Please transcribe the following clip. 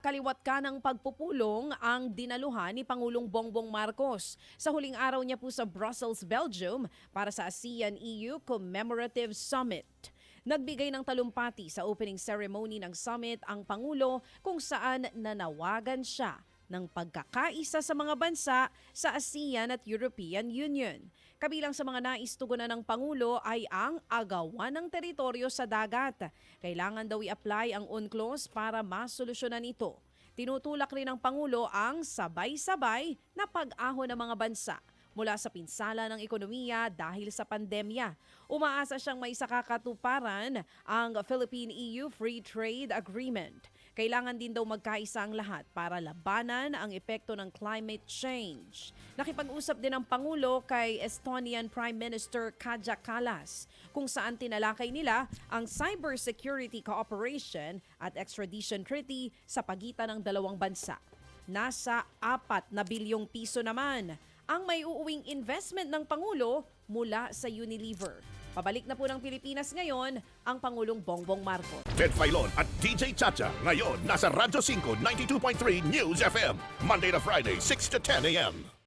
kaliwat ka ng pagpupulong ang dinaluhan ni Pangulong Bongbong Marcos sa huling araw niya po sa Brussels, Belgium para sa ASEAN-EU Commemorative Summit. Nagbigay ng talumpati sa opening ceremony ng summit ang Pangulo kung saan nanawagan siya ng pagkakaisa sa mga bansa sa ASEAN at European Union. Kabilang sa mga naistugunan ng Pangulo ay ang agawan ng teritoryo sa dagat. Kailangan daw i-apply ang UNCLOS para masolusyonan ito. Tinutulak rin ng Pangulo ang sabay-sabay na pag-ahon ng mga bansa mula sa pinsala ng ekonomiya dahil sa pandemya. Umaasa siyang may sakakatuparan ang Philippine-EU Free Trade Agreement. Kailangan din daw magkaisa ang lahat para labanan ang epekto ng climate change. Nakipag-usap din ang Pangulo kay Estonian Prime Minister Kaja Kallas kung saan tinalakay nila ang cybersecurity cooperation at extradition treaty sa pagitan ng dalawang bansa. Nasa 4 na bilyong piso naman ang may uuwing investment ng Pangulo mula sa Unilever. Pabalik na po ng Pilipinas ngayon ang Pangulong Bongbong Marcos. Ted Filon at DJ Chacha ngayon nasa Radyo 5 92.3 News FM Monday to Friday 6 to 10 a.m.